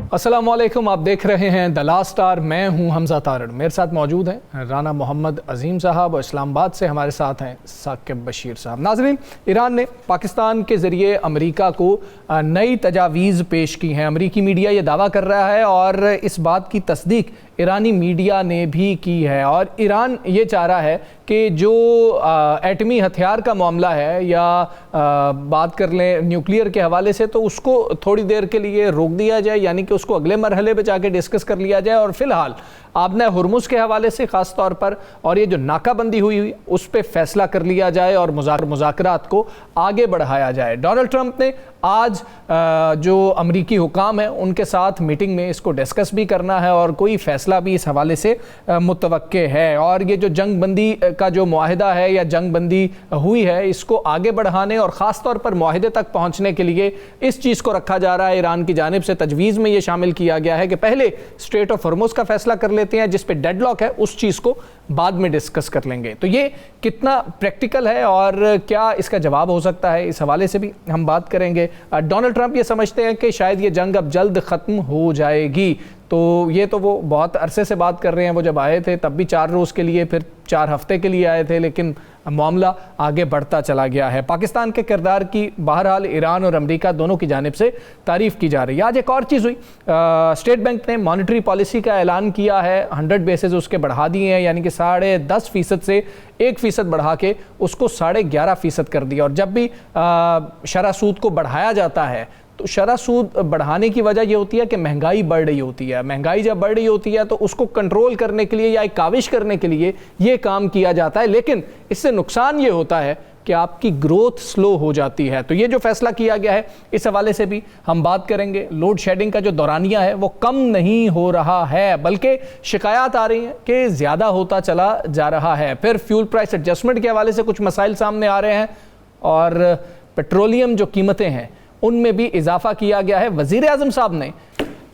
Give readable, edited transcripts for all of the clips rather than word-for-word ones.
अस्सलामुअलैकुम, आप देख रहे हैं द लास्ट स्टार। मैं हूं हमजा तारड़, मेरे साथ मौजूद हैं राना मोहम्मद अजीम साहब और इस्लामाबाद से हमारे साथ हैं साकिब बशीर साहब। नाज़रीन, ईरान ने पाकिस्तान के ज़रिए अमेरिका को नई तजावीज़ पेश की हैं। अमेरिकी मीडिया ये दावा कर रहा है और इस बात की तस्दीक ईरानी मीडिया ने भी की है। और ईरान ये चाह रहा है कि जो एटमी हथियार का मामला है या बात कर लें न्यूक्लियर के हवाले से, तो उसको थोड़ी देर के लिए रोक दिया जाए, यानी कि उसको अगले मरहले पे जाके डिस्कस कर लिया जाए। और फिलहाल आबना हुर्मुज के हवाले से ख़ास तौर पर और ये जो नाकाबंदी हुई उस पर फैसला कर लिया जाए और मुज़ाकरात को आगे बढ़ाया जाए। डोनाल्ड ट्रंप ने आज जो अमरीकी हुकाम है उनके साथ मीटिंग में इसको डिस्कस भी करना है और कोई फ़ैसला भी इस हवाले से मुतवक्के है। और ये जो जंग बंदी का जो मुआहिदा है या जंग बंदी हुई है, इसको आगे बढ़ाने और ख़ास तौर पर मुआहिदे तक पहुँचने के लिए इस चीज़ को रखा जा रहा है। ईरान की जानिब से तजवीज़ में ये शामिल किया गया है कि पहले स्ट्रेट ऑफ हॉर्मुज़ का फैसला कर लेते हैं, जिस पे डेडलॉक है उस चीज़ को बाद में डिस्कस कर लेंगे। तो ये कितना प्रैक्टिकल है और क्या इसका जवाब हो सकता है, इस हवाले से भी हम बात करेंगे। डोनाल्ड ट्रंप ये समझते हैं कि शायद ये जंग अब जल्द ख़त्म हो जाएगी। तो ये तो वो बहुत अरसे से बात कर रहे हैं। वो जब आए थे तब भी 4 रोज़ के लिए, फिर 4 हफ्ते के लिए आए थे, लेकिन मामला आगे बढ़ता चला गया है। पाकिस्तान के किरदार की बहरहाल ईरान और अमेरिका दोनों की जानिब से तारीफ़ की जा रही है। आज एक और चीज़ हुई, स्टेट बैंक ने मॉनेटरी पॉलिसी का ऐलान किया है। 100 बेसिस उसके बढ़ा दिए हैं, यानी कि 10.5% से 1% बढ़ा के उसको 11.5% कर दिया। और जब भी शरह सूद को बढ़ाया जाता है तो शरह सूद बढ़ाने की वजह यह होती है कि महंगाई बढ़ रही होती है। महंगाई जब बढ़ रही होती है तो उसको कंट्रोल करने के लिए या एक काविश करने के लिए ये काम किया जाता है, लेकिन इससे नुकसान ये होता है कि आपकी ग्रोथ स्लो हो जाती है। तो ये जो फैसला किया गया है इस हवाले से भी हम बात करेंगे। लोड शेडिंग का जो दौरानिया है वो कम नहीं हो रहा है, बल्कि शिकायत आ रही हैं कि ज़्यादा होता चला जा रहा है। फिर फ्यूल प्राइस एडजस्टमेंट के हवाले से कुछ मसाइल सामने आ रहे हैं और पेट्रोलियम जो कीमतें हैं उनमें भी इजाफा किया गया है। वज़ीर आज़म साहब ने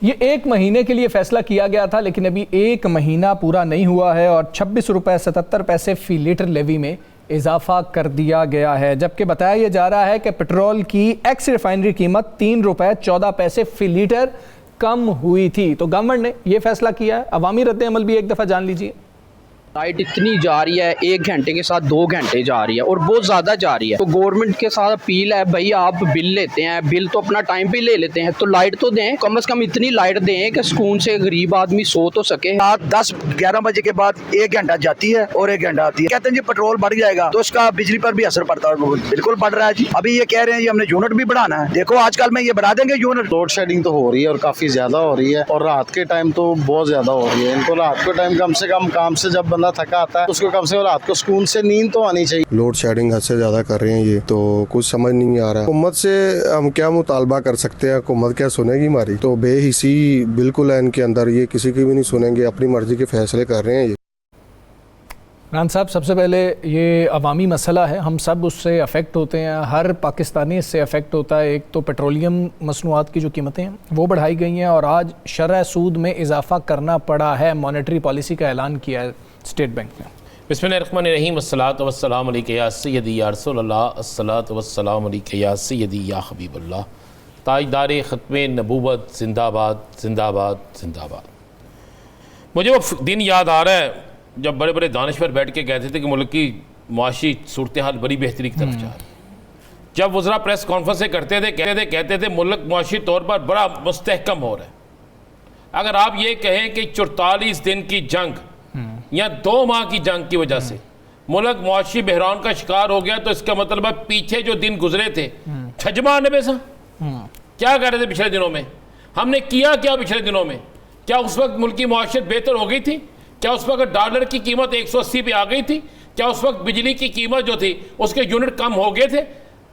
ये 1 महीने के लिए फैसला किया गया था, लेकिन अभी 1 महीना पूरा नहीं हुआ है और 26 रुपये 77 पैसे फ़ी लीटर लेवी में इजाफा कर दिया गया है। जबकि बताया यह जा रहा है कि पेट्रोल की एक्स रिफाइनरी कीमत 3 रुपये 14 पैसे फ़ी लीटर कम हुई थी। तो गवर्नमेंट ने यह फैसला किया है। अवामी रद्द-ए-अमल भी एक दफ़ा जान लीजिए। लाइट इतनी जा रही है, 1 घंटे के साथ 2 घंटे जा रही है और बहुत ज़्यादा जा रही है। तो गवर्नमेंट के साथ अपील है, भाई आप बिल लेते हैं, बिल तो अपना टाइम पे ले लेते हैं, तो लाइट तो दें, कम से कम इतनी लाइट दें कि सुकून से गरीब आदमी सो तो सके। रात 10-11 बजे के बाद 1 घंटा जाती है और 1 घंटा आती है। कहते हैं जी पेट्रोल बढ़ जाएगा तो उसका बिजली पर भी असर पड़ता है। बिल्कुल बढ़ रहा है जी। अभी ये कह रहे हैं जी हमने यूनिट भी बढ़ाना है। देखो आजकल में ये बढ़ा देंगे यूनिट। लोड शेडिंग तो हो रही है और काफी ज्यादा हो रही है और रात के टाइम तो बहुत ज्यादा हो रही है। इनको रात के टाइम कम से कम काम से जब बंदा थका आता है कम से कम रात को सुकून से नींद तो आनी चाहिए। लोड शेडिंग हद से ज्यादा कर रहे हैं, ये तो कुछ समझ नहीं आ रहा। हुकूमत से हम क्या मुतालबा कर सकते हैं, हुकूमत क्या सुनेगी हमारी? तो बेहिसी बिल्कुल है इनके अंदर, ये किसी की भी नहीं सुनेंगे, अपनी मर्जी के फैसले कर रहे हैं ये। रान साहब, सबसे पहले ये अवामी मसला है, हम सब उससे अफेक्ट होते हैं, हर पाकिस्तानी इससे अफेक्ट होता है। एक तो पेट्रोलियम मसनूआत की जो कीमतें हैं वो बढ़ाई गई हैं और आज शरह सूद में इजाफा करना पड़ा है। मॉनेटरी पॉलिसी का ऐलान किया है स्टेट बैंक ने। बिस्मिल्लाहिर्रहमानिर्रहीम, अस्सलातु वस्सलामु अलैका या सय्यदी या रसूलल्लाह, अस्सलातु वस्सलामु अलैका या सय्यदी या हबीबल्लाह। ताजदार ख़त्मे नबूवत जिंदाबाद जिंदाबाद जिंदाबाद। मुझे वो दिन याद आ रहा है जब बड़े बड़े दानिश्वर बैठ के कहते थे कि मुल्क की माशी सूरत हाल बड़ी बेहतरी की तरफ जा रही है। जब वज़रा प्रेस कॉन्फ्रेंसें करते थे कहते थे मुल्क माशी तौर पर बड़ा मुस्तहकम हो रहा है। अगर आप ये कहें कि 44 दिन की जंग या 2 माह की जंग की वजह से मुल्क मुआशी बहरान का शिकार हो गया, तो इसका मतलब है पीछे जो दिन गुजरे थे छजमा नबे सा क्या कर रहे थे पिछले दिनों में, हमने किया क्या पिछले दिनों में? क्या उस वक्त मुल्क की मुआशरत बेहतर हो गई थी? क्या उस वक्त डॉलर की कीमत 180 पे आ गई थी? क्या उस वक्त बिजली की कीमत जो थी उसके यूनिट कम हो गए थे?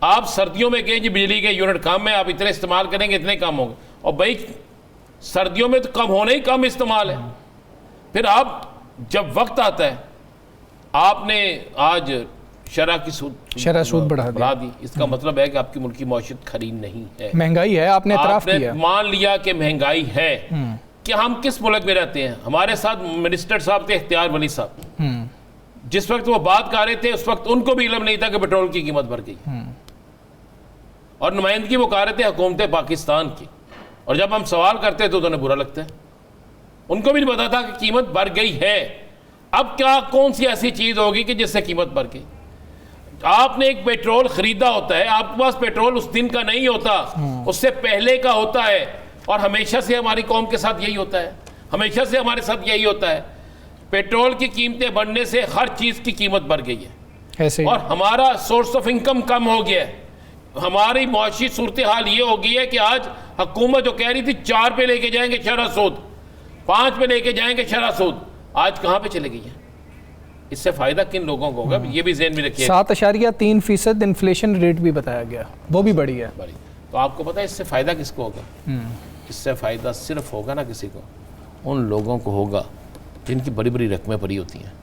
आप सर्दियों में गए जी बिजली के यूनिट कम है, आप इतने इस्तेमाल करेंगे इतने कम होंगे, और भाई सर्दियों में तो कम होने ही कम इस्तेमाल है। फिर आप जब वक्त आता है, आपने आज शरह सूद बढ़ा दी, इसका मतलब है कि आपकी मुल्क की मौशियत खरी नहीं है, महंगाई है। आपने इतराफ किया, मान लिया कि महंगाई है। कि हम किस मुल्क में रहते हैं? हमारे साथ मिनिस्टर साहब थे इख्तियार वली साहब, जिस वक्त वो बात कर रहे थे उस वक्त उनको भी इल्म नहीं था कि पेट्रोल की कीमत बढ़ गई, और नुमाइंदगी वो कर रहे थे हुकूमत पाकिस्तान की, और जब हम सवाल करते हैं तो उन्हें बुरा लगता है। उनको भी नहीं पता था कि कीमत बढ़ गई है। अब क्या कौन सी ऐसी चीज़ होगी कि जिससे कीमत बढ़ गई? आपने एक पेट्रोल खरीदा होता है, आपके पास पेट्रोल उस दिन का नहीं होता, उससे पहले का होता है। और हमेशा से हमारी कौम के साथ यही होता है, हमेशा से हमारे साथ यही होता है। पेट्रोल की कीमतें बढ़ने से हर चीज़ की कीमत बढ़ गई है ऐसे ही। और हमारा सोर्स ऑफ इनकम कम हो गया है। हमारी मुआशी सूरत हाल ये हो गई है कि आज हुकूमत जो कह रही थी 4 पे लेके जाएंगे शरह सूद, 5 पे लेके जाएंगे शरह सूद, आज कहाँ पे चले गई है? इससे फायदा किन लोगों को होगा, ये भी ज़हन में रखिए। 7.3% इन्फ्लेशन रेट भी बताया गया, वो भी बढ़ी है। तो आपको पता है इससे फायदा किसको होगा? इससे फायदा सिर्फ होगा ना किसी को, उन लोगों को होगा जिनकी बड़ी बड़ी रकमें पड़ी होती हैं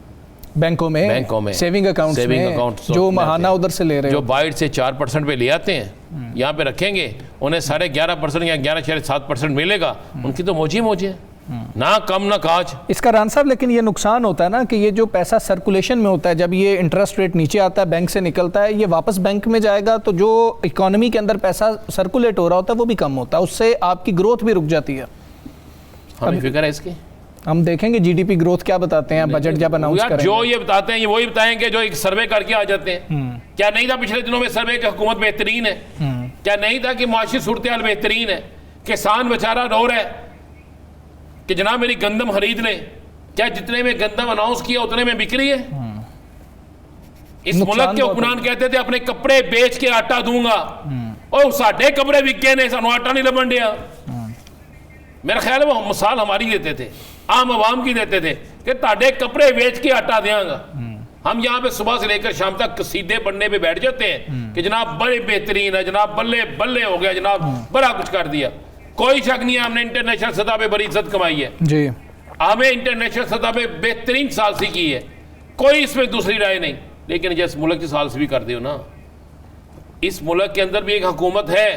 बैंकों में सेविंग अकाउंट जो महाना उधर से ले रहे जो हैं, बाइट से 4% पे ले आते हैं, यहाँ पे रखेंगे, उन्हें 11.5% या 11.7% मिलेगा। उनकी तो मौजी है, ना कम ना काज। इसका रान साहब लेकिन ये नुकसान होता है ना कि ये जो पैसा सर्कुलेशन में होता है, जब ये इंटरेस्ट रेट नीचे आता है, बैंक से निकलता है, ये वापस बैंक में जाएगा, तो जो इकोनॉमी के अंदर पैसा सर्कुलेट हो रहा होता है वो भी कम होता है, उससे आपकी ग्रोथ भी रुक जाती है। हमें फिक्र है इसकी। हम देखेंगे जीडीपी ग्रोथ क्या बताते हैं बजट जब अनाउंस करेंगे। जो ये बताते हैं ये वही बताएंगे जो एक सर्वे करके आ जाते हैं। क्या नहीं था पिछले दिनों में सर्वे की हुकूमत बेहतरीन है? क्या नहीं था कि मुआशी सूरत हाल बेहतरीन है? किसान बेचारा रो रहा है कि जनाब मेरी गंदम खरीद लें। क्या जितने में गंदम अनाउंस किया उतने में बिक रही है? इस मुल्क के हुक्मरान कहते थे अपने कपड़े बेच के आटा दूंगा, और साढ़े कपड़े बिक गए ने, सानू आटा नहीं लबन दिया। मेरा ख्याल है वो मिसाल हमारी देते थे, आम आवाम की देते थे कि ताड़े कपड़े बेच के आटा देंगा। हम यहाँ पे सुबह से लेकर शाम तक कसीदे पढ़ने पे बैठ जाते हैं कि जनाब बड़े बेहतरीन है, जनाब बल्ले बल्ले हो गया, जनाब बड़ा कुछ कर दिया। कोई शक नहीं है हमने इंटरनेशनल सतह पे बड़ी इज्जत कमाई है जी, हमें इंटरनेशनल सतह पे बेहतरीन सालसी की है, कोई इसमें दूसरी राय नहीं। लेकिन जिस मुल्क की सालसी भी कर दो ना, इस मुल्क के अंदर भी एक हुकूमत है,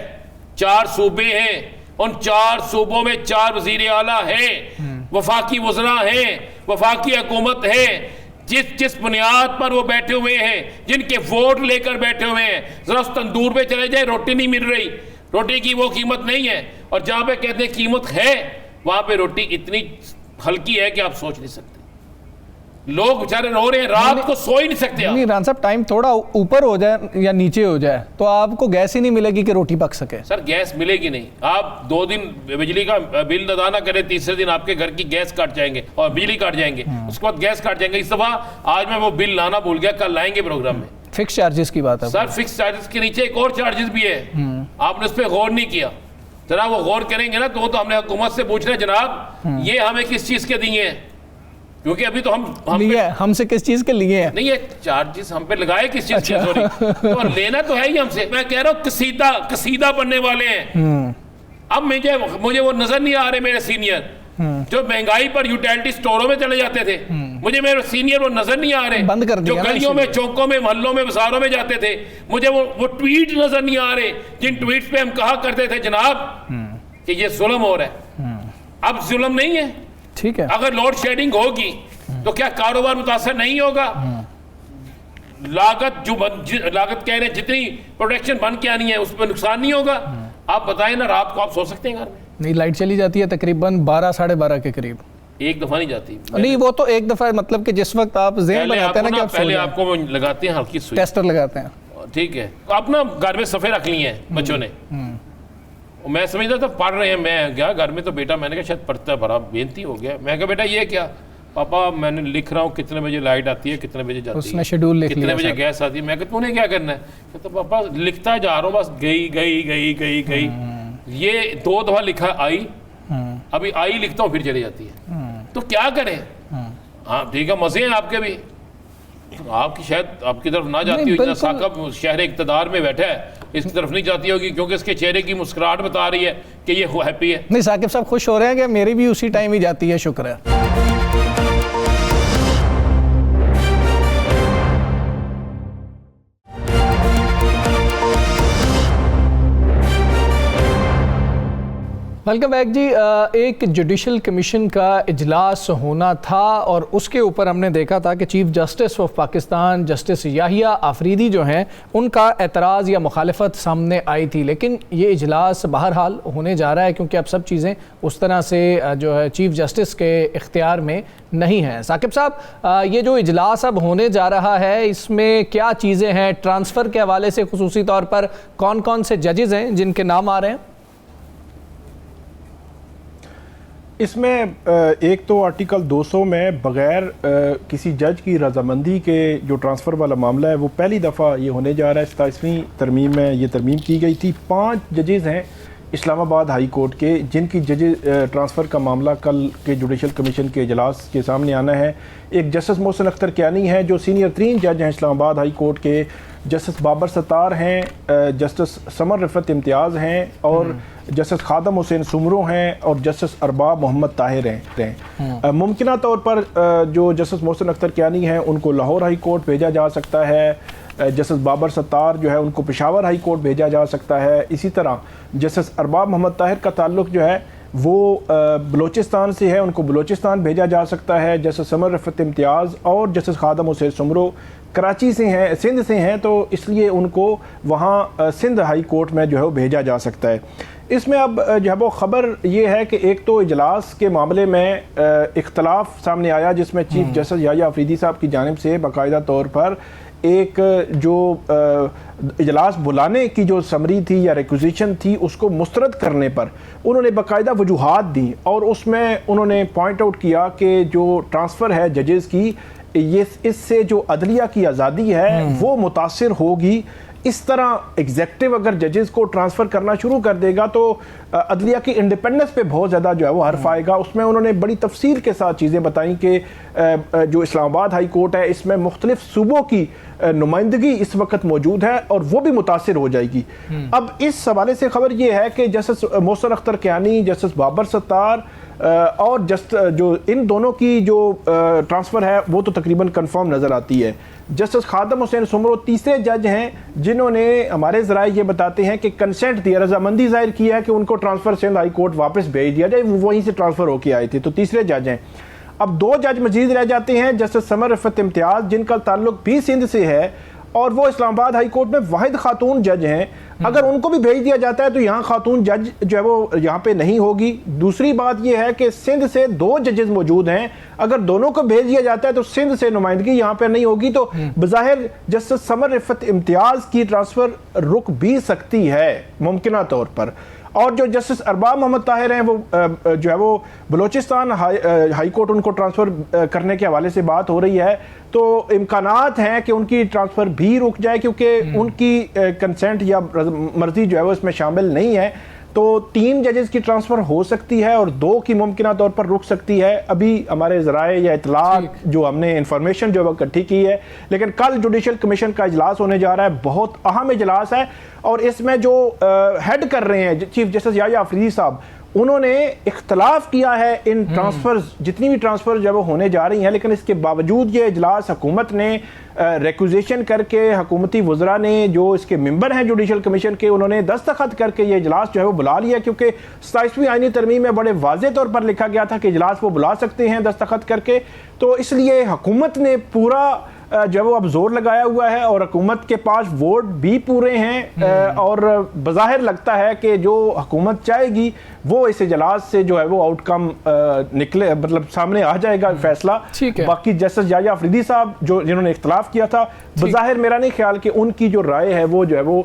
4 सूबे हैं, उन 4 सूबों में 4 वजीर आला हैं, वफाकी वज़रा हैं, वफाकी हुकूमत है। जिस बुनियाद पर वो बैठे हुए हैं, जिनके वोट लेकर बैठे हुए हैं, जरा उस तंदूर पे चले जाए, रोटी नहीं मिल रही, रोटी की वो कीमत नहीं है। और जहाँ पे कहते हैं कीमत है, वहाँ पे रोटी इतनी हल्की है कि आप सोच नहीं सकते। लोग बेचारे रो रहे हैं, रात को सो ही नहीं सकते। नहीं रान साहब, टाइम थोड़ा ऊपर हो जाए या नीचे हो जाए तो आपको गैस ही नहीं मिलेगी कि रोटी पक सके। सर गैस मिलेगी नहीं, आप 2 दिन बिजली का बिल अदा ना करें, तीसरे दिन आपके घर की गैस काट जाएंगे और बिजली काट जाएंगे, उसके बाद गैस काट जाएंगे। इस दफा आज मैं वो बिल लाना भूल गया, कल लाएंगे प्रोग्राम में। फिक्स चार्जेस की बात है सर, फिक्स चार्जेस के नीचे एक और चार्जेस भी है, आपने उस पर गौर नहीं किया। जरा वो गौर करेंगे ना तो हमने हुकूमत से पूछ रहे जनाब ये हमें किस चीज के दिए हैं, क्योंकि अभी तो हम लिए हमसे किस चीज के लिए हैं? नहीं, ये चार्जेस हम पे लगाए किस चीज के? सॉरी, तो लेना तो है ही हमसे। मैं कह रहा हूँ कसीदा बनने वाले हैं। अब मुझे वो नजर नहीं आ रहे मेरे सीनियर जो महंगाई पर यूटिलिटी स्टोरों में चले जाते थे। मुझे मेरे सीनियर वो नजर नहीं आ रहे, बंद कर दिया जो गलियों में, चौकों में, मोहल्लों में, बाजारों में जाते थे। मुझे वो ट्वीट नजर नहीं आ रहे जिन ट्वीट्स पे हम कहा करते थे जनाब कि ये जुल्म हो रहा है। अब जुल्म नहीं है। ठीक है, अगर लोड शेडिंग होगी तो क्या कारोबार मुतासर नहीं होगा? लागत कह रहे हैं जितनी प्रोडक्शन बन के आनी है उस पर नुकसान नहीं होगा। आप बताएं ना, रात को आप सो सकते हैं घर में? नहीं, लाइट चली जाती है तकरीबन 12 साढ़े 12 के करीब। एक दफा नहीं जाती। नहीं, वो तो एक दफा, मतलब कि जिस वक्त आप ज़हन बनाते हैं ना कि आप पहले आपको वो लगाते हैं हल्की सुई, टेस्टर लगाते हैं, ठीक है। आप ना घर में सफ़े रख लिए हैं बच्चों ने, मैं समझता था पढ़ रहे हैं। मैं गया घर में तो बेटा, मैंने कहा शायद पढ़ता है, बड़ा बेनती हो गया। मैं कहा बेटा ये क्या? पापा मैंने लिख रहा हूँ कितने बजे लाइट आती है, कितने बजे जाती है, उसने शेड्यूल लिख लिया, कितने बजे गैस आती है। मैं कहा तूने क्या करना है? कहता पापा लिखता जा रहा हूँ, बस गई गई गई गई गई। ये 2 दफा लिखा आई, अभी आई लिखता हूँ फिर चली जाती है। तो क्या करें? हाँ ठीक है, मजे हैं आपके भी, आपकी शायद आपकी तरफ ना जाती हो। इतना साकब शहर इक़्तिदार में बैठा है, इसकी तरफ नहीं जाती होगी क्योंकि इसके चेहरे की मुस्कुराहट बता रही है कि ये हैप्पी है। नहीं, साकिब साहब खुश हो रहे हैं कि मेरी भी उसी टाइम ही जाती है, शुक्र है। वेलकम बैक जी। एक जुडिशल कमीशन का इजलास होना था और उसके ऊपर हमने देखा था कि chief justice of Pakistan justice Yahya Afridi जो हैं उनका एतराज़ या मुखालफत सामने आई थी, लेकिन ये इजलास बहरहाल होने जा रहा है क्योंकि अब सब चीज़ें उस तरह से जो है चीफ जस्टिस के इख्तियार में नहीं हैं। साकिब साहब, ये जो इजलास अब होने जा रहा है इसमें क्या चीज़ें हैं? ट्रांसफ़र के हवाले से खुसूसी तौर पर कौन कौन से जजेज़ हैं जिनके नाम आ रहे हैं? इसमें एक तो आर्टिकल 200 में बग़ैर किसी जज की रजामंदी के जो ट्रांसफ़र वाला मामला है वो पहली दफ़ा ये होने जा रहा है। 27वीं तरमीम में ये तरमीम की गई थी। 5 जजेज़ हैं इस्लामाबाद हाई कोर्ट के जिनकी ट्रांसफ़र का मामला कल के जुडिशल कमीशन के इजलास के सामने आना है। एक जस्टिस मोहसिन अख्तर कियानी है जो सीनियर 3 जज हैं इस्लामाबाद हाई कोर्ट के, जस्टिस बाबर सत्तार हैं, जस्टिस समर रिफत इम्तियाज़ हैं और जस्टिस खादम हुसैन सुमरो हैं और जस्टिस अरबाब मोहम्मद ताहिर हैं। मुमकिन तौर पर जो जस्टिस मोहसिन अख्तर कियानी हैं उनको लाहौर हाई कोर्ट भेजा जा सकता है, जस्टिस बाबर सत्तार जो है उनको पेशावर हाई कोर्ट भेजा जा सकता है। इसी तरह जस्टिस अरबाब मोहम्मद ताहिर का ताल्लुक जो है वो बलूचिस्तान से है, उनको बलूचिस्तान भेजा जा सकता है। जस्टिस समर रिफत इम्तियाज़ और जस्टिस खादम हुसैन सुमरो कराची से हैं, सिंध से हैं, तो इसलिए उनको वहाँ सिंध हाई कोर्ट में जो है वो भेजा जा सकता है। इसमें अब जो है वो ख़बर ये है कि एक तो इजलास के मामले में इख्तलाफ सामने आया जिसमें चीफ जस्टिस याहिया आफरीदी साहब की जानिब से बाकायदा तौर पर एक जो इजलास बुलाने की जो समरी थी या रिक्विजिशन थी उसको मुस्तरद करने पर उन्होंने बाकायदा वजूहात दी और उसमें उन्होंने पॉइंट आउट किया कि जो ट्रांसफ़र है जजेज़ की ये इससे जो अदलिया की आज़ादी है वो मुतासिर होगी। इस तरह एग्जेक्टिव अगर जजेस को ट्रांसफ़र करना शुरू कर देगा तो अदलिया की इंडिपेंडेंस पे बहुत ज़्यादा जो है वो हर्फ आएगा। उसमें उन्होंने बड़ी तफसील के साथ चीज़ें बताई कि जो इस्लामाबाद हाई कोर्ट है इसमें मुख्तलिफ सूबों की नुमाइंदगी इस वक्त मौजूद है और वो भी मुतासिर हो जाएगी। अब इस हवाले से खबर ये है कि जस्टिस मोहसिन अख्तर कियानी, जस्टिस बाबर सत्तार और जो इन दोनों की जो ट्रांसफ़र है वो तो तकरीबन कंफर्म नज़र आती है। जस्टिस खादम हुसैन सुमरो तीसरे जज हैं जिन्होंने हमारे ज़राए ये बताते हैं कि कंसेंट दिया, रजामंदी जाहिर किया है कि उनको ट्रांसफ़र सिंध हाई कोर्ट वापस भेज दिया जाए, वो वहीं से ट्रांसफ़र होकर आए थे, तो तीसरे जज हैं। अब 2 जज मजीद रह जाते हैं, जस्टिस समर रिफत इम्तियाज़ जिनका ताल्लुक भी सिंध से है और वो इस्लामाबाद हाई कोर्ट में वाहिद खातून जज हैं। अगर उनको भी भेज दिया जाता है तो यहाँ खातून जज जो है वो यहाँ पे नहीं होगी। दूसरी बात ये है कि सिंध से 2 जजेस मौजूद हैं, अगर दोनों को भेज दिया जाता है तो सिंध से नुमाइंदगी यहाँ पे नहीं होगी, तो बज़ाहिर जस्टिस समर रिफत इम्तियाज़ की ट्रांसफ़र रुक भी सकती है मुमकिन तौर पर। और जो जस्टिस अरबाब मोहम्मद ताहिर हैं वो जो है वो बलूचिस्तान हाई कोर्ट उनको ट्रांसफ़र करने के हवाले से बात हो रही है, तो इम्कानात हैं कि उनकी ट्रांसफ़र भी रुक जाए क्योंकि उनकी कंसेंट या मर्ज़ी जो है वो इसमें शामिल नहीं है। तो 3 जजेस की ट्रांसफ़र हो सकती है और 2 की मुमकिन तौर पर रुक सकती है। अभी हमारे ज़राए या इतलात जो हमने इंफॉर्मेशन जो है इकट्ठी की है, लेकिन कल जुडिशल कमीशन का इजलास होने जा रहा है, बहुत अहम इजलास है और इसमें जो हेड कर रहे हैं चीफ जस्टिस याहिया आफरीदी साहब, उन्होंने इख्तलाफ किया है इन ट्रांसफ़र्स, जितनी भी ट्रांसफ़र जब होने जा रही हैं, लेकिन इसके बावजूद ये इजलास हुकूमत ने रिक्विजिशन करके, हुकूमती वज़रा ने जो इसके मेंबर हैं जुडिशल कमीशन के, उन्होंने दस्तखत करके ये इजलास जो है वो बुला लिया क्योंकि 27वीं आईनी तरमीम में बड़े वाज़े तौर पर लिखा गया था कि इजलास वो बुला सकते हैं दस्तखत करके। तो इसलिए हुकूमत ने पूरा जब वो अब जोर लगाया हुआ है और हुकूमत के पास वोट भी पूरे हैं और बज़ाहिर लगता है कि जो हुकूमत चाहेगी वो इस इजलास से जो है वो आउटकम निकले, मतलब सामने आ जाएगा फैसला। बाकी जस्टिस याहिया आफरीदी साहब जो जिन्होंने इख्तलाफ किया था, बज़ाहिर मेरा नहीं ख्याल कि उनकी जो राय है वो जो है वो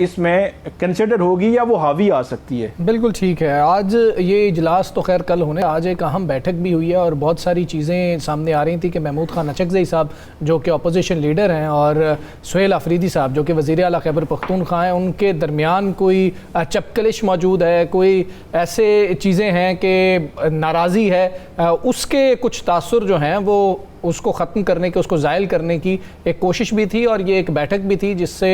इसमें कंसिडर होगी या वो हावी आ सकती है। बिल्कुल ठीक है। आज ये इजलास तो खैर कल होने, आज एक अहम बैठक भी हुई है और बहुत सारी चीज़ें सामने आ रही थी कि महमूद खान अचकज़ई साहब जो कि अपोजिशन लीडर हैं और सुहेल अफरीदी साहब जो कि वज़ीर आला खैबर पख्तूनख्वा हैं, उनके दरमियान कोई चपकलिश मौजूद है, कोई ऐसे चीज़ें हैं कि नाराज़ी है, उसके कुछ तासुर जो हैं वो उसको ख़त्म करने के, उसको ज़ायल करने की एक कोशिश भी थी और ये एक बैठक भी थी जिससे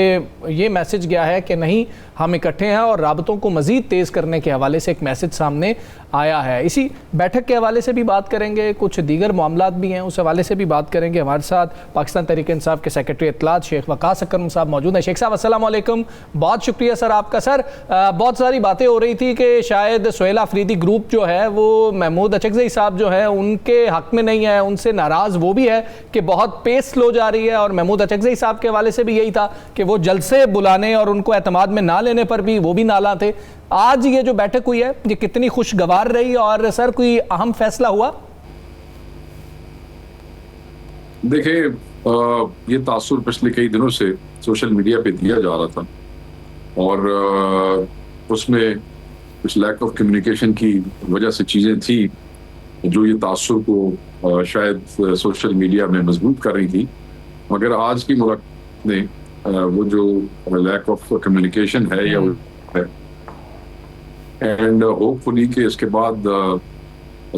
ये मैसेज गया है कि नहीं, हम इकट्ठे हैं और राबतों को मज़ीद तेज़ करने के हवाले से एक मैसेज सामने आया है। इसी बैठक के हवाले से भी बात करेंगे, कुछ दीगर मामलात भी हैं उस हवाले से भी बात करेंगे। हमारे साथ पाकिस्तान तहरीक इंसाफ के सेक्रेटरी इत्तलात शेख वकास अकरम साहब मौजूद हैं। शेख साहब अस्सलाम वालेकुम, बहुत शुक्रिया सर आपका। सर बहुत सारी बातें हो रही थी कि शायद सुहेल आफरीदी ग्रुप जो है वो महमूद अचकज़ई साहब जो है उनके हक में नहीं है, उनसे नाराज़ वो भी है कि बहुत पेस स्लो जा रही है, और महमूद अचकज़ई साहब के हवाले से भी यही था कि वो जलसे बुलाने और उनको एतमाद में ना लेने पर भी वो भी नाला थे। आज ये जो बैठक हुई है ये कितनी खुशगवार रही, और सर कोई अहम फैसला हुआ? देखिए, ये तासुर पिछले कई दिनों से सोशल मीडिया पे दिया जा रहा था, और उसमें कुछ लैक ऑफ कम्युनिकेशन की वजह से चीज़ें थी जो ये तासुर को शायद सोशल मीडिया में मजबूत कर रही थी। मगर आज की मुलाकात ने वो जो लैक ऑफ कम्युनिकेशन है या है, एंड होपफुली कि इसके बाद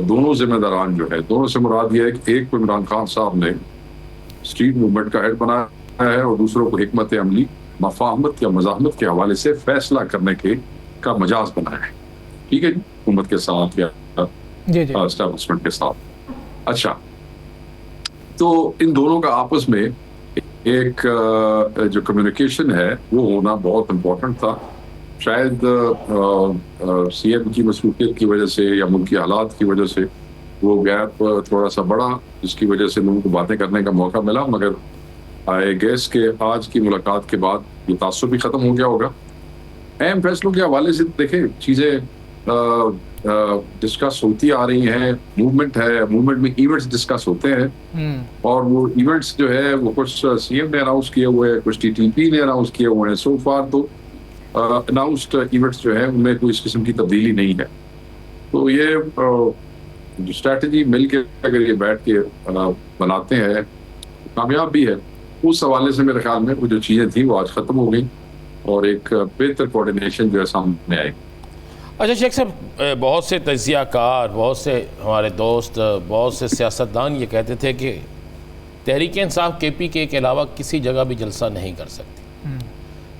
दोनों जिम्मेदारान जो है, दोनों से मुराद ये है कि एक को इमरान खान साहब ने स्ट्रीट मूवमेंट का हेड बनाया है और दूसरों को हिकमत अमली, मफाहमत या मज़ाहमत के हवाले से फैसला करने के का मजाज बनाया है। ठीक है जी, हुकूमत के साथ या एस्टेब्लिशमेंट के साथ। अच्छा, तो इन दोनों का आपस में एक जो कम्युनिकेशन है वो होना बहुत इम्पोर्टेंट था। शायद सीएम की मसरूफियत की वजह से या मुल्क की हालात की वजह से वो गैप थोड़ा सा बढ़ा, जिसकी वजह से लोगों को बातें करने का मौका मिला। मगर आई गेस के आज की मुलाकात के बाद ये तासुर भी ख़त्म हो गया होगा। अहम फैसलों के हवाले से देखें, चीज़ें डिस्कस होती आ रही हैं। मूवमेंट है, मूवमेंट में इवेंट्स डिस्कस होते हैं, और वो इवेंट्स जो है वो कुछ सीएम ने अनाउंस किए हुए हैं, कुछ टीटीपी ने अनाउंस किए हुए हैं। सो फार तो अनाउंस्ड इवेंट्स जो है उनमें कोई इस किस्म की तब्दीली नहीं है। तो ये जो स्ट्रैटेजी मिल के अगर ये बैठ के बनाते हैं कामयाब भी है। उस हवाले से मेरे ख्याल में वो जो चीज़ें थी वो आज ख़त्म हो गई और एक बेहतर कोऑर्डिनेशन जो है सामने आई। अच्छा शेख साहब, बहुत से तजियाकार, बहुत से हमारे दोस्त, बहुत से सियासतदान ये कहते थे कि तहरीक इंसाफ KPK के अलावा किसी जगह भी जलसा नहीं कर सकती,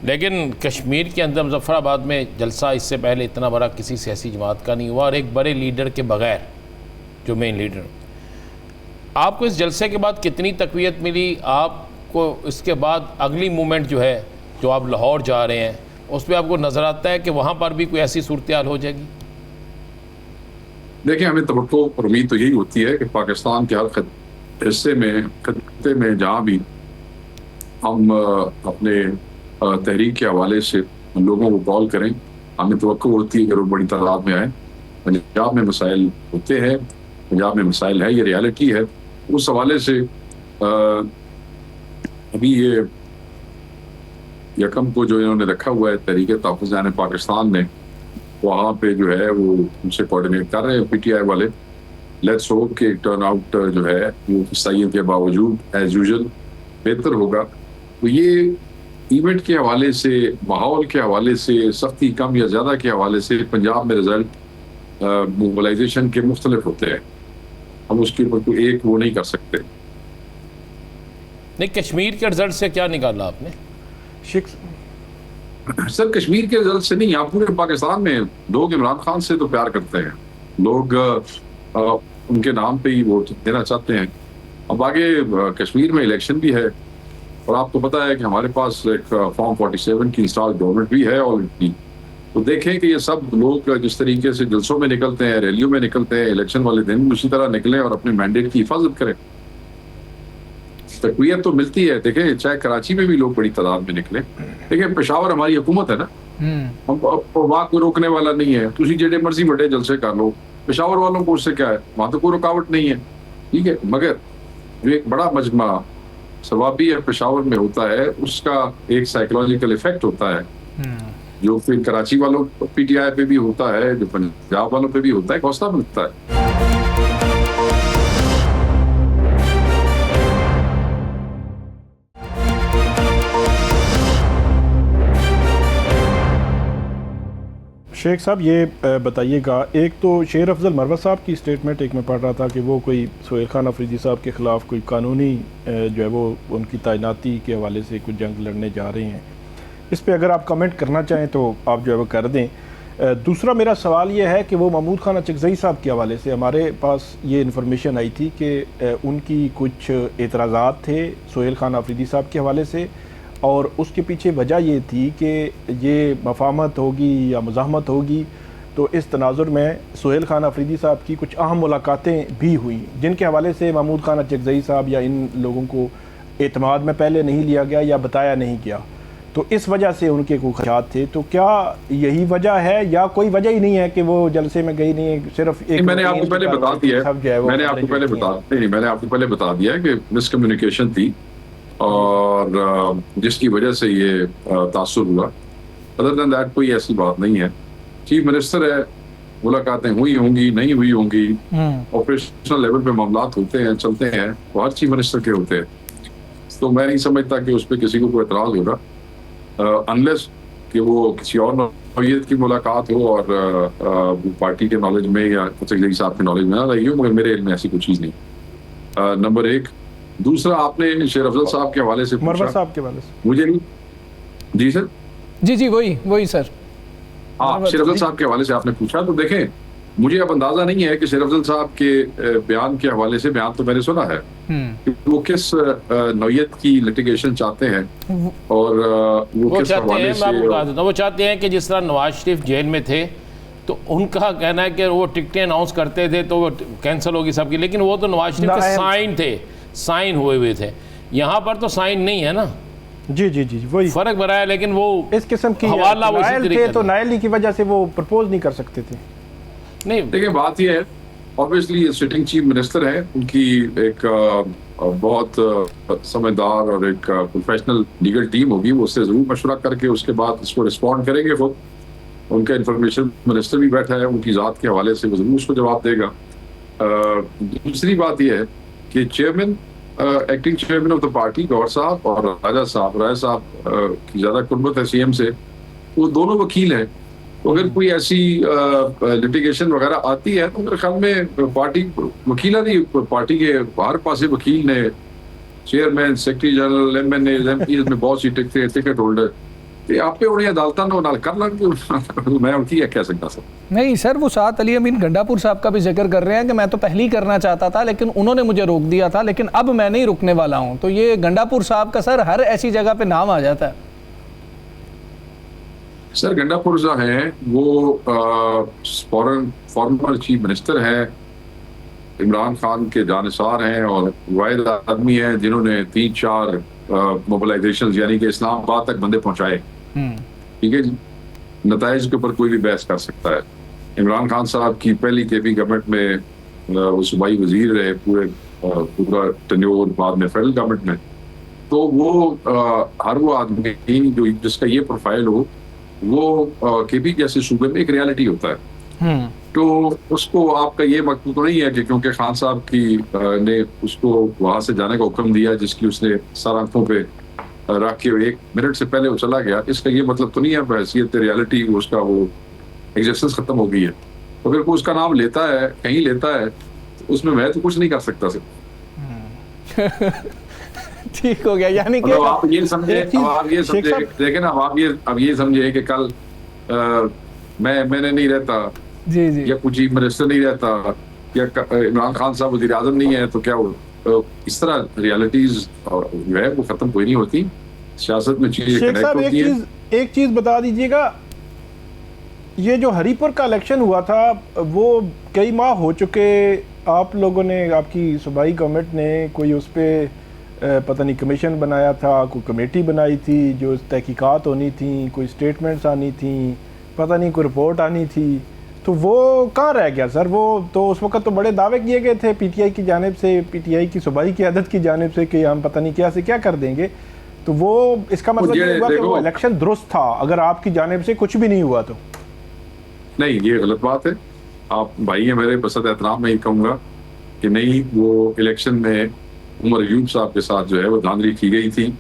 लेकिन कश्मीर के अंदर मुजफ्फराबाद में जलसा इससे पहले इतना बड़ा किसी सियासी जमात का नहीं हुआ, और एक बड़े लीडर के बगैर, जो मेन लीडर। आपको इस जलसे के बाद कितनी तक़वियत मिली? आपको इसके बाद अगली मूवमेंट जो है, जो आप लाहौर जा रहे हैं, उसमें आपको नज़र आता है कि वहाँ पर भी कोई ऐसी सूरत हाल हो जाएगी? देखिए, हमें तवक्को और उम्मीद तो यही होती है कि पाकिस्तान के हर हिस्से में, खत्ते में जहाँ भी हम अपने तहरीक के हवाले से लोगों को कॉल करें, हमें तवक्को होती है कि लोग बड़ी तादाद में आए। पंजाब में मसाइल होते हैं, पंजाब में मसाइल है, ये रियलिटी है। उस हवाले से अभी ये यकम को जो इन्होंने रखा हुआ है तहरीक तहफ़्फ़ुज़ पाकिस्तान ने, वहाँ पे जो है वो उनसे कोऑर्डिनेट कर रहे हैं PTI वाले। लेट्स होप कि टर्न आउट जो है वो सही के बावजूद एज यूजुअल बेहतर होगा। तो ये इवेंट के हवाले से, माहौल के हवाले से, सख्ती कम या ज़्यादा के हवाले से पंजाब में रिजल्ट मोबिलाइजेशन के मुख्तलिफ होते हैं। हम उसके ऊपर कोई एक वो नहीं कर सकते। नहीं, कश्मीर के रिजल्ट से क्या निकाला आपने? सर, कश्मीर के रिजल्ट से नहीं, आप पूरे पाकिस्तान में लोग इमरान खान से तो प्यार करते हैं, लोग उनके नाम पे ही वोट देना चाहते हैं। अब आगे कश्मीर में इलेक्शन भी है, और आपको पता है कि हमारे पास एक फॉर्म 47 की इंस्टॉल गवर्नमेंट भी है ऑलरेडी। तो देखें कि ये सब लोग जिस तरीके से जलसों में निकलते हैं, रैलियों में निकलते हैं, इलेक्शन वाले दिन उसी तरह निकलें और अपने मैंडेट की हिफाजत करें। तकवीयत तो मिलती है। देखें, चाहे कराची में भी लोग बड़ी तादाद में निकले। देखिए, पेशावर हमारी हुकूमत है ना, हम वहाँ कोई रोकने वाला नहीं है। तुसी जेडे मर्जी बड़े जलसे कर लो, पेशावर वालों को उससे क्या है, वहाँ तो कोई रुकावट नहीं है। ठीक है, मगर जो एक बड़ा मजमा सवाबी है पेशावर में होता है, उसका एक साइकोलॉजिकल इफेक्ट होता है, जो फिर कराची वालों PTI पे भी होता है, जो पंजाब वालों पे भी होता है, हौसला मिलता है। शेख साहब, ये बताइएगा, एक तो शेर अफजल मरवत साहब की स्टेटमेंट एक में पढ़ रहा था कि वो कोई सुहेल खान अफरीदी साहब के ख़िलाफ़ कोई कानूनी जो है वो उनकी तैनाती के हवाले से कुछ जंग लड़ने जा रहे हैं, इस पे अगर आप कमेंट करना चाहें तो आप जो है वो कर दें। दूसरा मेरा सवाल ये है कि वो महमूद खान अचकज़ई साहब के हवाले से हमारे पास ये इन्फॉर्मेशन आई थी कि उनकी कुछ एतराज़ात थे सोहेल खान आफरीदी साहब के हवाले से, और उसके पीछे वजह ये थी कि ये मफाहमत होगी या मुज़ाहमत होगी। तो इस तनाजुर में सोहेल खान आफरीदी साहब की कुछ अहम मुलाकातें भी हुई, जिनके हवाले से महमूद खान अचकज़ई साहब या इन लोगों को एतमाद में पहले नहीं लिया गया या बताया नहीं गया, तो इस वजह से उनके कोई ख़दशात थे। तो क्या यही वजह है या कोई वजह ही नहीं है कि वो जलसे में गई नहीं है, सिर्फ एक मैंने आपको पहले बता दिया है, मैंने आपको पहले बता दिया है कि मिसकम्युनिकेशन थी और जिसकी वजह से ये तासुर हुआ। अदर देन दैट कोई ऐसी बात नहीं है। चीफ मिनिस्टर है, मुलाकातें हुई होंगी, नहीं हुई होंगी, ऑपरेशनल लेवल पे मामलात होते हैं, चलते हैं, वो हर चीफ मिनिस्टर के होते हैं। तो मैं नहीं समझता कि उस पर किसी को कोई एतराज़ होगा, अनलेस कि वो किसी और नौइयत की मुलाकात हो और पार्टी के नॉलेज में या अचकज़ई साहब के नॉलेज में ना रही हो, मगर मेरे इल्म में ऐसी कोई चीज़ नहीं। नंबर एक। दूसरा, आपने शेर अफजल साहब के हवाले से पूछा, साहब के हवाले से मुझे नहीं। जी सर, जी वही सर। हाँ, शेर अफजल साहब के हवाले से आपने पूछा, तो देखें मुझे अब अंदाजा नहीं है कि शेर अफजल साहब के बयान के हवाले से, बयान तो मैंने सुना है कि वो किस नौइयत की लिटिगेशन चाहते हैं और वो किस हवाले से। मैं आपको बता देता हूं, वो चाहते हैं कि जिस तरह नवाज शरीफ जेल में थे तो उनका कहना है कि वो टिकटें अनाउंस करते थे तो वो कैंसिल होगी सबकी, लेकिन वो तो नवाज शरीफ के साइन थे, साइन हुए हुए थे। यहाँ पर तो साइन नहीं है ना। जी वही फर्क बना है, लेकिन वो इस किस्म की हवाला वो थे तो नायली की वजह से वो प्रपोज नहीं कर सकते थे। नहीं, देखिए बात ये है, ऑब्वियसली सिटिंग चीफ मिनिस्टर है, उनकी एक बहुत समझदार और एक प्रोफेशनल लीगल टीम होगी, वो उससे जरूर मशवरा करके उसके बाद इसको रिस्पॉन्ड करेंगे। खुद उनका इंफॉर्मेशन मिनिस्टर भी बैठा है, उनकी ज़ात के हवाले से वो जरूर उसको जवाब देगा। दूसरी बात यह है कि chairman, acting chairman of the party Gohar Sahab और राजा साहब की ज़्यादा कुर्बत है सीएम से, वो दोनों वकील हैं। तो अगर कोई ऐसी लिटिगेशन वगैरह आती है तो मेरे ख्याल में पार्टी वकीला नहीं, पार्टी के हर पासे वकील ने, chairman, secretary general, MNA, MPs में बहुत सी टिकट होल्डर आपे उन्हें अदालत ने नाल कर लेंगे। मैं उनकी कह सकता सर नहीं सर, वो साथ अली अमीन गंडापुर साहब का भी जिक्र कर रहे हैं कि मैं तो पहले ही करना चाहता था लेकिन उन्होंने मुझे रोक दिया था, लेकिन अब मैं नहीं रुकने वाला हूं। तो ये गंडापुर साहब का सर हर ऐसी जगह पे नाम आ जाता है। सर गंडापुर जो हैं वो फॉर्मर चीफ मिनिस्टर हैं, इमरान खान के जानिसार हैं और वाहिद आदमी हैं जिन्होंने 3-4 मोबिलाइजेशन यानी कि इस्लामाबाद तक बंदे पहुंचाए। ठीक है जी, नताइज के ऊपर कोई भी बहस कर सकता है। इमरान खान साहब की पहली केपी गवर्नमेंट में वो सूबाई वजीर रहे पूरा टेन्योर, बाद में फेडरल गवर्नमेंट में। तो वो हर वो आदमी जो जिसका ये प्रोफाइल हो वो केपी जैसे सूबे में एक रियलिटी होता है। तो उसको आपका ये मकसद तो नहीं है कि क्योंकि खान साहब की ने उसको वहां से जाने का हुक्म दिया जिसकी उसने सर आंखों पे रख के 1 मिनट से पहले वो चला गया, इसका ये मतलब तो नहीं है बहसीयत रियलिटी उसका वो एग्जिस्टेंस खत्म हो गई है। तो अगर कोई उसका नाम लेता है, कहीं लेता है, तो उसमें मैं तो कुछ नहीं कर सकता सर। ठीक हो गया, यानी कि आप ये समझे, देखे ना, आप ये समझे कि कल मैंने नहीं रहता जी या कुछ चीफ मिनिस्टर नहीं रहता या इमरान खान साहब वज़ीर आज़म नहीं है तो क्या वो इस तरह रियलिटीज जो है वो खत्म कोई नहीं होती। सियासत में चीजें कनेक्ट होती है। एक चीज बता दीजिएगा, ये जो हरीपुर का इलेक्शन हुआ था वो कई माह हो चुके, आप लोगों ने, आपकी सूबाई गवर्नमेंट ने कोई उस पर पता नहीं कमीशन बनाया था, कोई कमेटी बनाई थी जो तहकीकात होनी थी, कोई स्टेटमेंट्स आनी थी, पता नहीं कोई रिपोर्ट आनी थी, तो वो कहाँ रह गया सर? वो तो उस वक्त तो बड़े दावे किए गए थे पीटीआई की जानिब से, पीटीआई की सूबाई क़यादत की जानिब से कि हम पता नहीं क्या से क्या कर देंगे। तो वो इसका मतलब ये हुआ कि वो इलेक्शन दुरुस्त था अगर आपकी जानिब से कुछ भी नहीं हुआ तो? नहीं, ये गलत बात है। आप भाई है मेरे, बसत एहतराम में ही कहूँगा कि नहीं, वो इलेक्शन में उमर अयूब साहब के साथ जो है वो धांधली की गई थी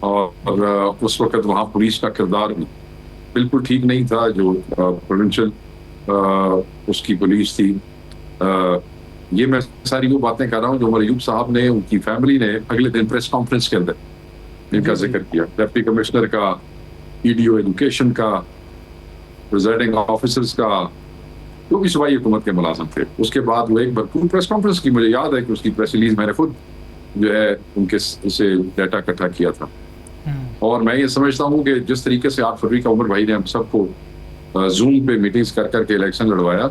और उस वक्त वहाँ पुलिस का किरदार भी बिल्कुल ठीक नहीं था। जो प्रोविंशियल उसकी पुलिस थी, ये मैं सारी वो बातें कर रहा हूँ जो उमर अयूब साहब ने, उनकी फैमिली ने अगले दिन प्रेस कॉन्फ्रेंस के अंदर इनका जिक्र किया। डिप्टी कमिश्नर का EDO एजुकेशन का, प्रिजाइडिंग ऑफिसर्स का, जो भी सूबाई हुकूमत के मुलाजिम थे। उसके बाद वो एक भरपूर प्रेस कॉन्फ्रेंस की, मुझे याद है कि उसकी प्रेस रिलीज मैंने खुद जो है उनके से डाटा इकट्ठा किया था। और मैं ये समझता हूँ कि जिस तरीके से 8 फरवरी का उमर भाई ने हम सबको जूम पे मीटिंग्स कर करके इलेक्शन लड़वाया,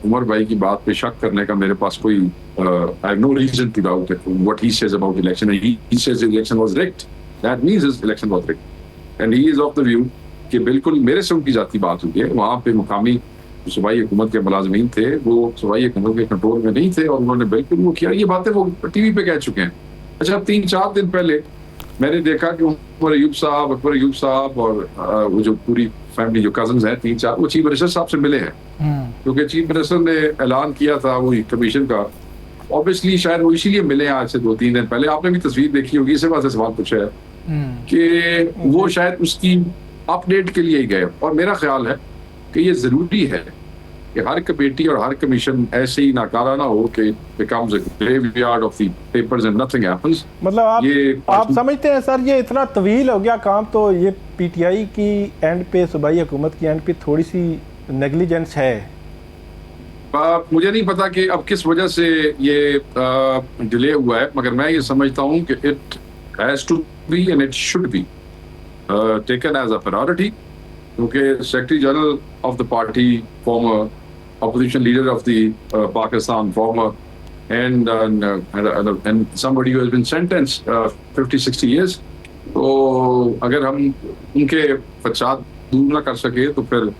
उमर भाई की बात पे शक करने का मेरे पास कोई I have no reason to doubt what he says about election. He says election was rigged, that means his election was rigged and he is of the view कि बिल्कुल मेरे से उनकी जाती बात हुई है। वहाँ पे मुकामी सूबाई हुकूमत के मुलाजमीन थे, वो सूबाई हुकूमत के कंट्रोल में नहीं थे और उन्होंने बिल्कुल वो किया। ये बातें वो टीवी पे कह चुके हैं। अच्छा, 3-4 दिन पहले मैंने देखा कि उमर अयूब साहब, अकबर अयूब साहब और वो जो पूरी फैमिली जो कजन्स हैं 3-4, वो चीफ मिनिस्टर साहब से मिले हैं, क्योंकि चीफ मिनिस्टर ने ऐलान किया था वो कमीशन का। ऑब्वियसली शायद वो इसीलिए मिले हैं आज से 2-3 दिन पहले। आपने भी तस्वीर देखी होगी, इसी बात से सवाल पूछा है कि वो शायद उसकी अपडेट के लिए ही गए। और मेरा ख्याल है कि ये जरूरी है कि हर कमेटी और हर कमीशन ऐसे ही नाकारा ना हो कि becomes a graveyard of the papers and nothing happens। मतलब आप समझते हैं सर ये इतना तवील हो गया काम, तो ये PTI की एंड पे, सूबाई हुकूमत की एंड पे थोड़ी सी नेग्लिजेंस है? मुझे नहीं पता कि अब किस वजह से ये डिले हुआ है, मगर मैं ये समझता हूँ कि it has to be and it should be taken as a priority, क्योंकि secretary general of the party, former opposition leader of the Pakistan, former and somebody who has been sentenced 50-60 years, तो अगर हम उनके फसाद दूर ना कर सके तो फिर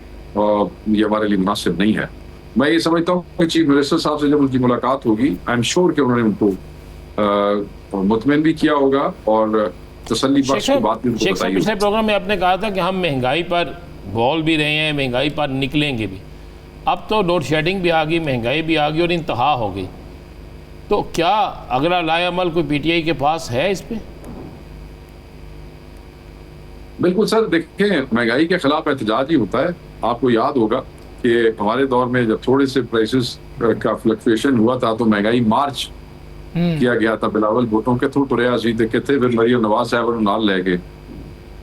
ये हमारे लिए मुनासिब नहीं है। मैं ये समझता हूँ कि चीफ मिनिस्टर साहब से जब उनकी मुलाकात होगी, आई एम श्योर कि उन्होंने उनको मुतमईन भी किया होगा और तसल्ली बख्श की बात भी उनको बताई होगी। पिछले प्रोग्राम में आपने कहा था कि हम महंगाई पर बोल भी रहे हैं, महंगाई पर निकलेंगे भी। अब तो लोड शेडिंग भी आ गई, महंगाई भी आ गई और इंतहा हो गई, तो क्या अगला लाए अमल कोई PTI के पास है इस पे? बिल्कुल सर, देखें महंगाई के खिलाफ एहतजाज ही होता है। आपको याद होगा कि हमारे दौर में जब थोड़े से प्राइसेस का फ्लक्चुएशन हुआ था तो महंगाई मार्च किया गया था। बिलावल भुट्टो के थ्रू तुरया सी ते किथे फिर मरियम नवाज साहब नाल लै गए।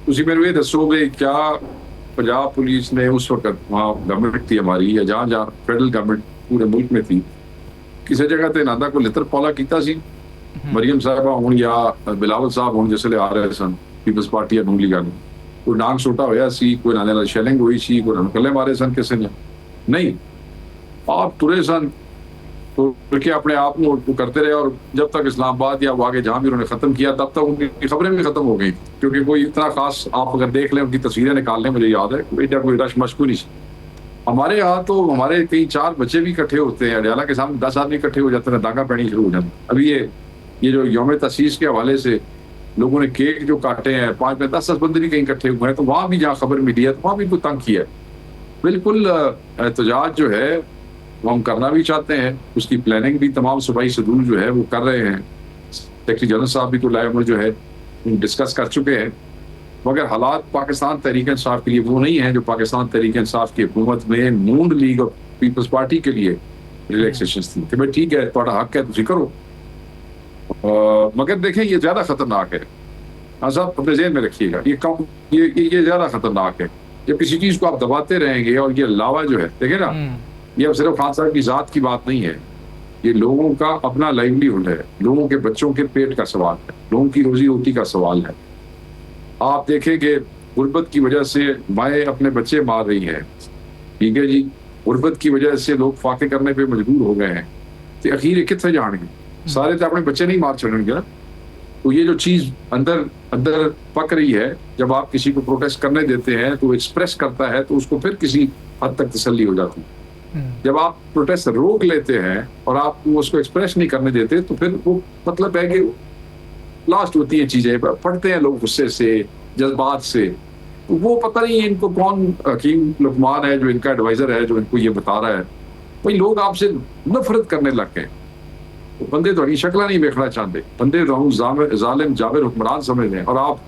तुसी मेनू ये दसोगे क्या पंजाब पुलिस ने उस वक्त, वहाँ गवर्नमेंट थी हमारी या जहाँ जहाँ फेडरल गवर्नमेंट पूरे मुल्क में थी, किसी जगह ते नादा को लितर पौला कीता सी? मरियम साहबा होण या बिलावल साहब होण जिसले आ रहे सन पीपल्स पार्टी या नून लीग ने, कोई डांग सोटा होया सी, कोई नाले नाल शेलिंग हुई सी, कोई कल्ले मारे सन किसी ने? नहीं, आप तुरे सन के अपने आप को करते रहे और जब तक इस्लामाबाद या वो आगे जहाँ भी उन्होंने खत्म किया तब तक उनकी खबरें भी खत्म हो गई, क्योंकि कोई इतना खास आप अगर देख लें उनकी तस्वीरें निकाल लें, मुझे याद है कोई रश मशकू नहीं। हमारे यहाँ तो हमारे 3-4 बच्चे भी इकट्ठे होते हैं, अडयाला के सामने 10 आदमी इकट्ठे हो जाते हैं, दागा पैनी शुरू हो जाती है। अभी ये जो यौम तसीस के हवाले से लोगों ने केक जो काटे हैं, 5-10 बंदे भी कहीं इकट्ठे हुए हैं, तो वहाँ भी जहाँ खबर मिली है तो वहाँ भी इनको तंग किया है। बिल्कुल एहतजाज जो है वो हम करना भी चाहते हैं, उसकी प्लानिंग भी तमाम सूबाई सदूर जो है वो कर रहे हैं। सेक्रेटरी जनरल साहब भी तो लाइव जो है डिस्कस कर चुके हैं, मगर हालात पाकिस्तान तहरीक इंसाफ के लिए वो नहीं है जो पाकिस्तान तहरीक इंसाफ की हुकूमत में नून लीग और पीपल्स पार्टी के लिए रिलैक्सेशन थी कि भाई ठीक है थोड़ा हक है तुम करो, मगर देखें ये ज़्यादा ख़तरनाक है। हाँ साहब अपने ज़हन में रखिएगा, ये ज़्यादा ख़तरनाक है। जब किसी चीज़ को आप दबाते रहेंगे और ये लावा जो है देखें ना, ये अब सिर्फ खान साहब की ज़ात की बात नहीं है, ये लोगों का अपना लाइवलीहुड है, लोगों के बच्चों के पेट का सवाल है, लोगों की रोजी रोटी का सवाल है। आप देखें कि गुर्बत की वजह से माएँ अपने बच्चे मार रही हैं, ठीक है जी, गुर्बत की वजह से लोग फाके करने पे मजबूर हो गए हैं, तो आखिर कितने जाएंगे? सारे तो अपने बच्चे नहीं मार चढ़ेंगे ना। तो ये जो चीज़ अंदर अंदर पक रही है, जब आप किसी को प्रोटेस्ट करने देते हैं तो एक्सप्रेस करता है तो उसको फिर किसी हद तक तसल्ली हो जाती है। जब आप प्रोटेस्ट रोक लेते हैं और आप उसको एक्सप्रेस नहीं करने देते तो फिर वो मतलब है कि लास्ट होती है चीजें, पढ़ते हैं लोग गुस्से से, जज्बात से। तो वो पता नहीं इनको कौन हकीम लुकमान है जो इनका एडवाइजर है जो इनको ये बता रहा है, भाई लोग आपसे नफरत करने लग गए। तो बंदे तो शक्ल नहीं देखना चाहते, बंदे तो जालिम जाबिर हुक्मरान समझते हैं, और आप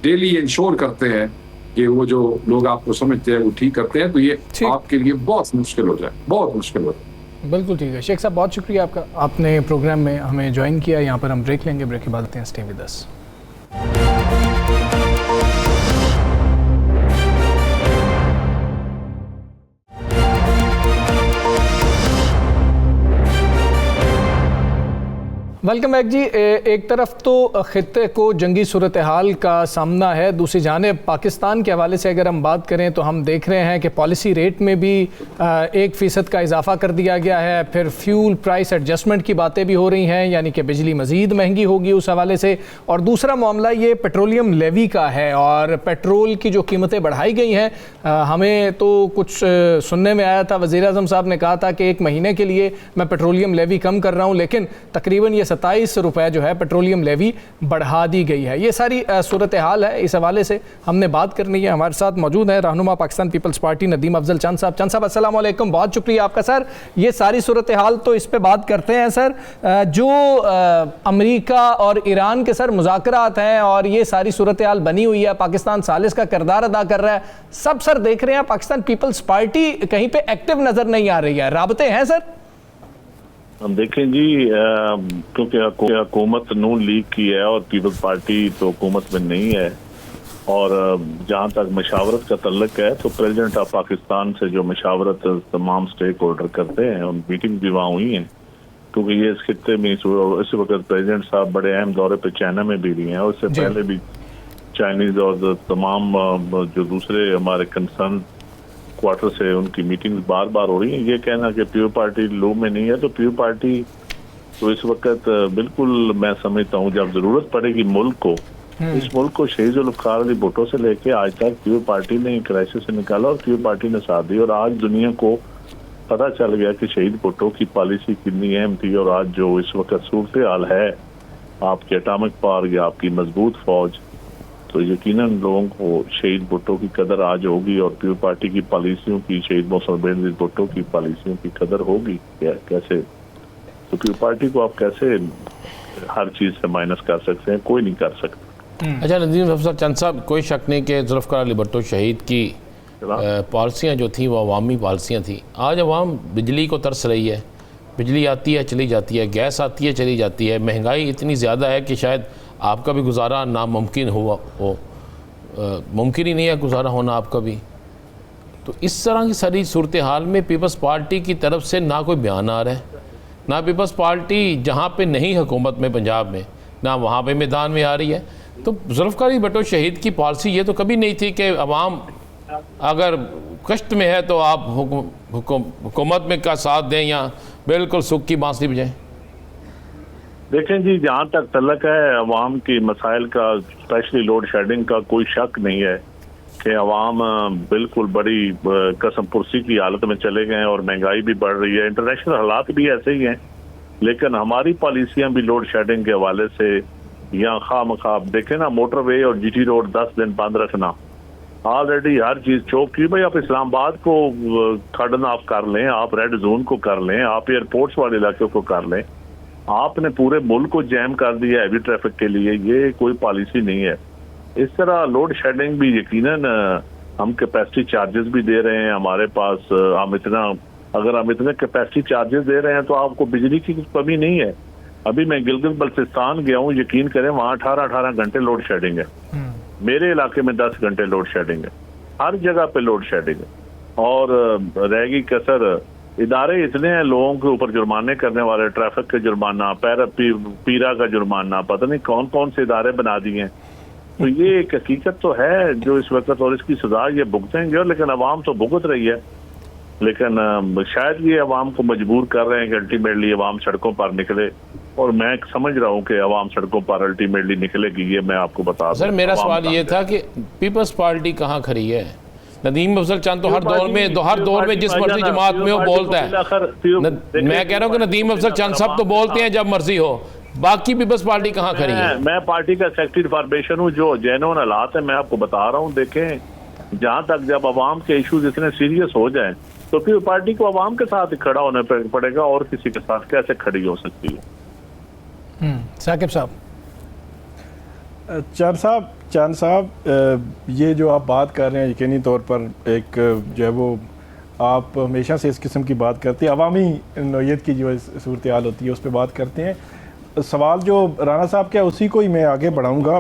डेली इंश्योर करते हैं कि वो जो लोग आपको समझते हैं वो ठीक करते हैं, तो ये आपके लिए बहुत मुश्किल हो जाए, बहुत मुश्किल हो जाए। बिल्कुल ठीक है शेख साहब, बहुत शुक्रिया आपका, आपने प्रोग्राम में हमें ज्वाइन किया। यहाँ पर हम ब्रेक लेंगे, ब्रेक के बाद आते हैं, stay with us. Welcome back जी। एक तरफ तो ख़ित्ते को जंगी सूरत हाल का सामना है, दूसरी जानिब पाकिस्तान के हवाले से अगर हम बात करें तो हम देख रहे हैं कि पॉलिसी रेट में भी 1% का इजाफा कर दिया गया है। फिर फ्यूल प्राइस एडजस्टमेंट की बातें भी हो रही हैं, यानी कि बिजली मज़ीद महंगी होगी उस हवाले से। और दूसरा मामला ये पेट्रोलियम लेवी का है और पेट्रोल की जो कीमतें बढ़ाई गई हैं। हमें तो कुछ सुनने में आया था, वज़ीर आज़म साहब ने कहा था कि 1 महीने के लिए मैं पेट्रोलियम लेवी कम कर रहा हूँ, लेकिन तकरीबन ये 27 रुपये जो है पेट्रोलियम लेवी बढ़ा दी गई है। ये सारी सूरत हाल है, इस हवाले से हमने बात करनी है। हमारे साथ मौजूद है रहनुमा पाकिस्तान पीपल्स पार्टी नदीम अफजल चंद साहब। चंद साहब अस्सलाम वालेकुम, बहुत शुक्रिया आपका। सर ये सारी सूरत हाल तो इस पे बात करते हैं सर, जो अमेरिका और ईरान के सर मुज़ाकरात हैं और ये सारी सूरत हाल बनी हुई है, पाकिस्तान सालिस का किरदार अदा कर रहा है, सब सर देख रहे हैं पाकिस्तान पीपल्स पार्टी कहीं पे एक्टिव नजर नहीं आ रही है। राबते हैं सर? हम देखें जी, क्योंकि हुकूमत नून लीग की है और पीपल्स पार्टी तो हुकूमत में नहीं है, और जहाँ तक मशावरत का तल्लक है तो प्रेसिडेंट ऑफ पाकिस्तान से जो मशावरत तमाम स्टेक होल्डर करते हैं, उन मीटिंग भी वहाँ हुई हैं, क्योंकि ये इस खित्ते में इस वक्त प्रेसिडेंट साहब बड़े अहम दौरे पे चाइना में भी रही हैं, और उससे पहले भी चाइनीज और तमाम जो दूसरे हमारे कंसर्न क्वार्टर से उनकी मीटिंग बार बार हो रही है। ये कहना कि प्योर पार्टी लो में नहीं है, तो प्योर पार्टी तो इस वक्त बिल्कुल मैं समझता हूँ जब जरूरत पड़ेगी मुल्क को, इस मुल्क को शहीद जुल्फ़िकार अली भुट्टो से लेके आज तक प्योर पार्टी ने क्राइसिस से निकाला और प्योर पार्टी ने साथ दी, और आज दुनिया को पता चल गया कि शहीद भुट्टो की पॉलिसी कितनी अहम थी। और आज जो इस वक्त सूरत हाल है, आपके एटॉमिक पावर या आपकी मजबूत फौज, तो यकीनन लोगों को शहीद भुट्टो की कदर आज होगी और प्योर पार्टी की पॉलिसियों की, शहीद मोहम्मद बेनज़ीर भुट्टो की पॉलिसियों की कदर होगी। कैसे तो प्योर पार्टी को आप कैसे हर चीज़ से माइनस कर सकते हैं? कोई नहीं कर सकता। अच्छा नदीम अफजल चंद साहब, कोई शक नहीं कि जुल्फ़िकार अली भुट्टो शहीद की पॉलिसियाँ जो थी वो अवामी पॉलिसियाँ थी। आज अवाम बिजली को तरस रही है, बिजली आती है चली जाती है, गैस आती है चली जाती है, महंगाई इतनी ज़्यादा है कि शायद आपका भी गुजारा नामुमकिन हो मुमकिन ही नहीं है गुजारा होना आपका भी। तो इस तरह की सारी सूरत हाल में पीपल्स पार्टी की तरफ से ना कोई बयान आ रहा है, ना पीपल्स पार्टी जहाँ पे नहीं हुकूमत में पंजाब में, ना वहाँ पे मैदान में आ रही है। तो जुल्फ़िकार अली भुट्टो शहीद की पॉलिसी ये तो कभी नहीं थी कि अवाम अगर कष्ट में है तो आप हुकूमत में का साथ दें या बिल्कुल सुख की बांसुरी बजाएं। देखें जी, जहाँ तक तल्लक है अवाम की मसाइल का, स्पेशली लोड शेडिंग का, कोई शक नहीं है कि अवाम बिल्कुल बड़ी कसम पुरसी की हालत में चले गए और महंगाई भी बढ़ रही है, इंटरनेशनल हालात भी ऐसे ही हैं। लेकिन हमारी पॉलिसियाँ भी लोड शेडिंग के हवाले से यहाँ खामखाब देखें ना, मोटरवे और जीटी रोड 10 दिन बंद रखना, ऑलरेडी हर चीज़ चौक की। भाई आप इस्लामाबाद को खड़न ऑफ कर लें, आप रेड जोन को कर लें, आप एयरपोर्ट्स वाले इलाके को कर लें, आपने पूरे मुल्क को जैम कर दिया हैवी ट्रैफिक के लिए। ये कोई पॉलिसी नहीं है। इस तरह लोड शेडिंग भी यकीनन हम कैपेसिटी चार्जेस भी दे रहे हैं हमारे पास, अगर हम इतने कैपेसिटी चार्जेस दे रहे हैं तो आपको बिजली की कमी नहीं है। अभी मैं गिलगित बल्तिस्तान गया हूँ, यकीन करें वहाँ 18 घंटे लोड शेडिंग है, मेरे इलाके में 10 घंटे लोड शेडिंग है, हर जगह पे लोड शेडिंग है। और रहेगी कसर, इदारे इतने हैं लोगों के ऊपर जुर्माने करने वाले, ट्रैफिक का जुर्माना, पीरा का जुर्माना, पता नहीं कौन कौन से इदारे बना दिए हैं। तो ये एक हकीकत तो है जो इस वक्त, और इसकी सजा ये भुगतेंगे, और लेकिन अवाम तो भुगत रही है। लेकिन शायद ये अवाम को मजबूर कर रहे हैं कि अल्टीमेटली अवाम सड़कों पर निकले, और मैं समझ रहा हूँ कि अवाम सड़कों पर अल्टीमेटली निकलेगी। ये मैं आपको बता दूं। सर मेरा सवाल ये था कि पीपल्स पार्टी कहाँ खड़ी है? नदीम अफजल चंद तो हर दौर में जिस मर्जी जमात में हो बोलता है। मैं कह रहा हूँ कि नदीम अफजल चंद सब तो बोलते हैं जब मर्जी हो, बाकी पीपल्स पार्टी कहाँ खड़ी है? मैं पार्टी का सेक्रेटरी फॉर्मेशन हूँ, जो जेन्युइन हालात है मैं आपको बता रहा हूँ। देखें, जहाँ तक जब अवाम के इश्यूज इतने सीरियस हो जाए तो फिर पार्टी को अवाम के साथ खड़ा होना पड़ेगा, और किसी के साथ कैसे खड़ी हो सकती है। साकिब साहब। चंद साहब, ये जो आप बात कर रहे हैं यकीनी तौर पर एक जो है वो आप हमेशा से इस किस्म की बात करते हैं, अवामी नौयत की जो सूरत हाल होती है उस पर बात करते हैं। सवाल जो राना साहब का उसी को ही मैं आगे बढ़ाऊंगा।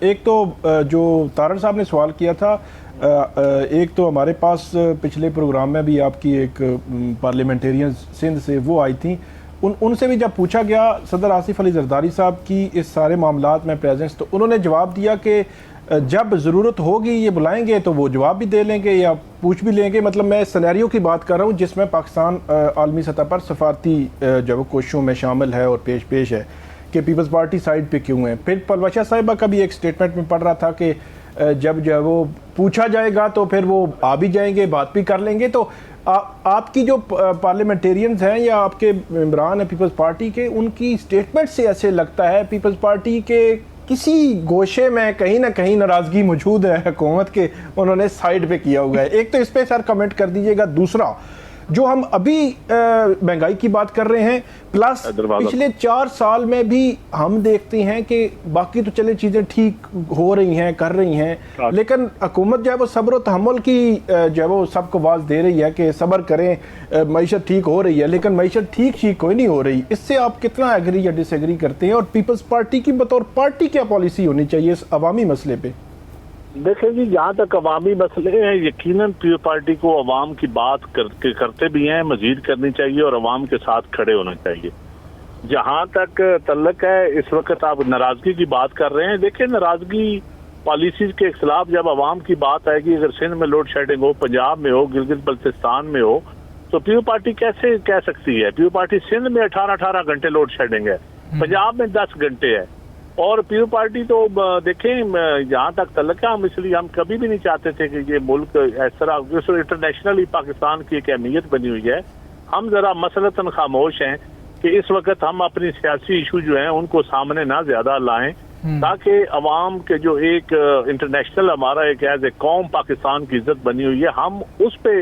एक तो जो तारड़ साहब ने सवाल किया था, एक तो हमारे पास पिछले प्रोग्राम में भी आपकी एक पार्लियामेंटेरियन सिंध से वो आई थी, उनसे भी जब पूछा गया सदर आसिफ अली जरदारी साहब की इस सारे मामलात में प्रेजेंस, तो उन्होंने जवाब दिया कि जब ज़रूरत होगी ये बुलाएंगे तो वो जवाब भी दे लेंगे या पूछ भी लेंगे। मतलब मैं सिनेरियो की बात कर रहा हूँ जिसमें पाकिस्तान आलमी सतह पर सफारती जो कोशिशों में शामिल है और पेश है कि पीपल्स पार्टी साइड पे क्यों है। फिर परवशा साहिबा का भी एक स्टेटमेंट में पढ़ रहा था कि जब वो पूछा जाएगा तो फिर वो आ भी जाएंगे, बात भी कर लेंगे। तो आपकी जो पार्लियामेंटेरियंस हैं या आपके मेंबरान हैं पीपल्स पार्टी के, उनकी स्टेटमेंट से ऐसे लगता है पीपल्स पार्टी के किसी गोशे में कहीं ना कहीं नाराज़गी मौजूद है हुकूमत के, उन्होंने साइड पे किया हुआ है। एक तो इस पे सर कमेंट कर दीजिएगा। दूसरा, जो हम अभी महंगाई की बात कर रहे हैं, प्लस पिछले 4 साल में भी हम देखते हैं कि बाकी तो चले चीज़ें ठीक हो रही हैं, कर रही हैं, लेकिन हुकूमत जो है वो सब्र और तहम्मुल की जो है वो सबको आवाज़ दे रही है कि सब्र करें, मईशत ठीक हो रही है, लेकिन मईशत ठीक कोई नहीं हो रही। इससे आप कितना एग्री या डिसएग्री करते हैं? और पीपल्स पार्टी की बतौर पार्टी क्या पॉलिसी होनी चाहिए इस अवामी मसले पे? देखिए जी, जहाँ तक अवामी मसले हैं, यकीनन पीपल पार्टी को अवाम की बात करते भी हैं, मजीद करनी चाहिए और अवाम के साथ खड़े होना चाहिए। जहाँ तक तल्लक है, इस वक्त आप नाराजगी की बात कर रहे हैं। देखिए, नाराजगी पॉलिसीज के खिलाफ जब अवाम की बात आएगी, अगर सिंध में लोड शेडिंग हो, पंजाब में हो, गिलगित बल्तिस्तान में हो, तो पीपल पार्टी कैसे कह सकती है? पीपल पार्टी सिंध में 18 घंटे लोड शेडिंग है, पंजाब में 10 घंटे है। और पीपल पार्टी तो देखें, जहाँ तक तल्लक है, हम इसलिए हम कभी भी नहीं चाहते थे कि ये मुल्क इस तरह इंटरनेशनली पाकिस्तान की एक अहमियत बनी हुई है। हम जरा मसलतन खामोश हैं कि इस वक्त हम अपनी सियासी इशू जो हैं उनको सामने ना ज्यादा लाएं, ताकि अवाम के जो एक इंटरनेशनल हमारा एक एज ए कौम पाकिस्तान की इज्जत बनी हुई है, हम उस पे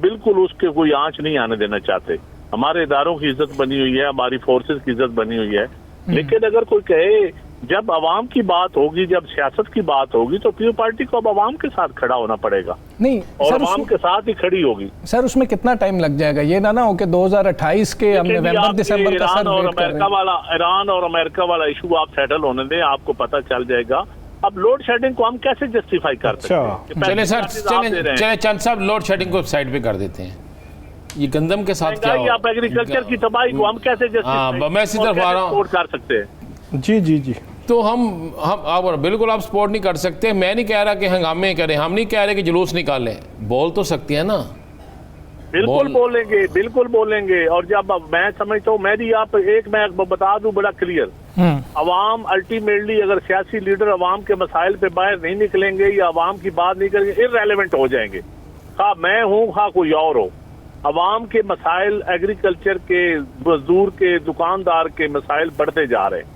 बिल्कुल उसके कोई आंच नहीं आने देना चाहते। हमारे इदारों की इज्जत बनी हुई है, हमारी फोर्सेस की इज्जत बनी हुई है। लेकिन अगर कोई कहे जब अवाम की बात होगी, जब सियासत की बात होगी, तो पीपल पार्टी को अब अवाम के साथ खड़ा होना पड़ेगा। नहीं, और अवाम के साथ ही खड़ी होगी। सर, उसमें कितना टाइम लग जाएगा? ये ना हो कि 2028 के हम नवंबर दिसंबर का ईरान और अमेरिका वाला इशू आप सेटल होने दें, आपको पता चल जाएगा। अब लोड शेडिंग को हम कैसे जस्टिफाई कर सकते हैं? चले सर, चले चंद साहब, लोड शेडिंग को साइड पे कर देते हैं। ये गंदम के साथ क्या हो? आप एग्रीकल्चर की तबाही को हम कैसे मैं इसी तरफ आ रहा हूं कर सकते हैं? जी तो हम आप बिल्कुल आप सपोर्ट नहीं कर सकते। मैं नहीं कह रहा कि हंगामे करें, हम नहीं कह रहे कि जुलूस निकालें, बोल तो सकती है ना। बिल्कुल बोलेंगे। और जब मैं समझता हूँ, मैं बता दूं बड़ा क्लियर, अवाम अल्टीमेटली अगर सियासी लीडर अवाम के मसाइल पे बाहर नहीं निकलेंगे या अवाम की बात नहीं करेंगे, इररेलेवेंट हो जाएंगे। खा मैं हूँ, खा कोई और हो। अवाम के मसाइल, एग्रीकल्चर के, मजदूर के, दुकानदार के मसाइल बढ़ते जा रहे हैं।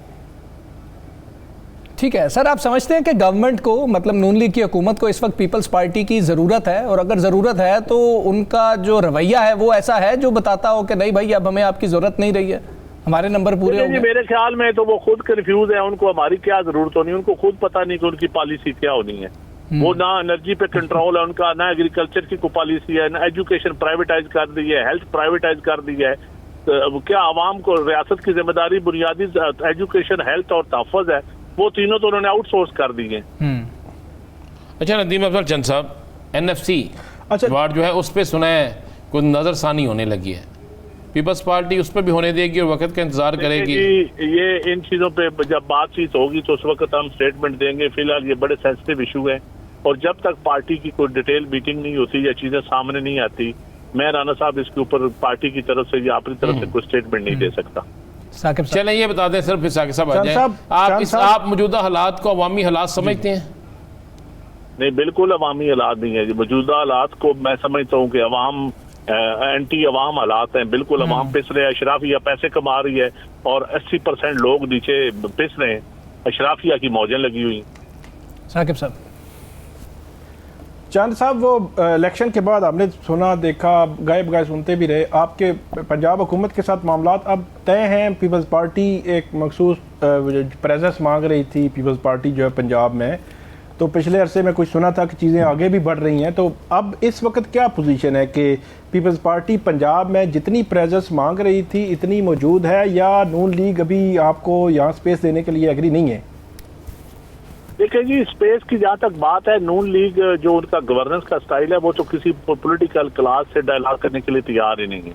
ठीक है सर, आप समझते हैं कि गवर्नमेंट को, मतलब नून लीग की हुकूमत को इस वक्त पीपल्स पार्टी की ज़रूरत है? और अगर ज़रूरत है तो उनका जो रवैया है वो ऐसा है जो बताता हो कि नहीं भाई अब हमें आपकी ज़रूरत नहीं रही है, हमारे नंबर पूरे हो गए? मेरे ख्याल में तो वो खुद कंफ्यूज है, उनको हमारी क्या ज़रूरत होनी, उनको खुद पता नहीं कि उनकी पॉलिसी क्या होनी है। वो ना एनर्जी पे कंट्रोल है उनका, ना एग्रीकल्चर की कोई पॉलिसी है, ना एजुकेशन प्राइवेटाइज कर दी है, हेल्थ प्राइवेटाइज कर दी है। तो क्या आवाम को रियासत की जिम्मेदारी बुनियादी एजुकेशन, हेल्थ और तहफ़्फ़ुज़ है, वो तीनों तो उन्होंने आउटसोर्स कर दी हैं। अच्छा, नदीम अफजल चंद साहब, NFC वार्ड जो है उस पर सुना है कुछ नज़रसानी होने लगी है, पीपल्स पार्टी उस पर भी होने देगी और वक्त का इंतजार करेगी? ये इन चीज़ों पे जब बातचीत होगी तो उस वक्त हम स्टेटमेंट देंगे। फिलहाल ये बड़े सेंसिटिव इशू है और जब तक पार्टी की कोई डिटेल मीटिंग नहीं होती या चीज़ें सामने नहीं आती, मैं राना साहब इसके ऊपर पार्टी की तरफ से या अपनी तरफ से कोई स्टेटमेंट नहीं दे सकता। चलें, ये बता दें सर, फिर साकिब साहब आ जाएं। आप मौजूदा हालात को अवामी हालात समझते हैं? नहीं, बिल्कुल अवामी हालात नहीं है। मौजूदा हालात को मैं समझता हूँ कि अवाम एंटी अवाम हालात हैं। बिल्कुल अवाम पिस रहे हैं, अशराफिया पैसे कमा रही है और 80% लोग नीचे पिस रहे हैं, अशराफिया की मौजें लगी हुई। साकिब साहब, चंद साहब, वो इलेक्शन के बाद हमने सुना, देखा, गाए बगाए सुनते भी रहे, आपके पंजाब हुकूमत के साथ मामलात अब तय हैं। पीपल्स पार्टी एक मखसूस प्रेजेंस मांग रही थी, पीपल्स पार्टी जो है पंजाब में, तो पिछले अरसे में कुछ सुना था कि चीज़ें आगे भी बढ़ रही हैं। तो अब इस वक्त क्या पोजीशन है कि पीपल्स पार्टी पंजाब में जितनी प्रेजेंस मांग रही थी इतनी मौजूद है, या नून लीग अभी आपको यहाँ स्पेस देने के लिए एग्री नहीं है? देखिए जी, स्पेस की जहाँ तक बात है, नून लीग जो उनका गवर्नेंस का स्टाइल है वो तो किसी पॉलिटिकल क्लास से डायलॉग करने के लिए तैयार ही नहीं है।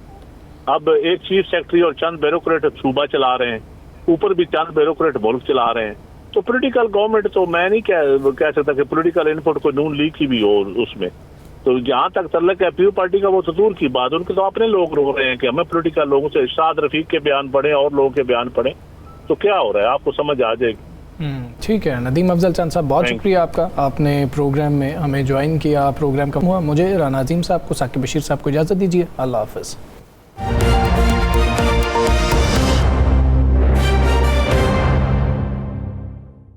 अब एक चीफ सेक्रेटरी और चंद ब्यूरोक्रेट सूबा चला रहे हैं, ऊपर भी चंद ब्यूरोक्रेट मुल्क चला रहे हैं। तो पॉलिटिकल गवर्नमेंट तो मैं नहीं कह सकता कि पॉलिटिकल इनपुट कोई नून लीग की भी हो उसमें। तो जहाँ तक तल्लक है पीपल पार्टी का, वो तो दूर की बात, उनके तो अपने लोग रो रहे हैं कि हमें पॉलिटिकल लोगों से इरशाद रफीक के बयान पढ़े और लोगों के बयान पढ़े, तो क्या हो रहा है आपको समझ आ जाएगी। ठीक है नदीम अफजल चंद साहब, बहुत शुक्रिया आपका, आपने प्रोग्राम में हमें ज्वाइन किया। प्रोग्राम का हुआ मुझे, राना अजीम साहब को, साकिब बशीर साहब को इजाज़त दीजिए। अल्लाह हाफ़िज़।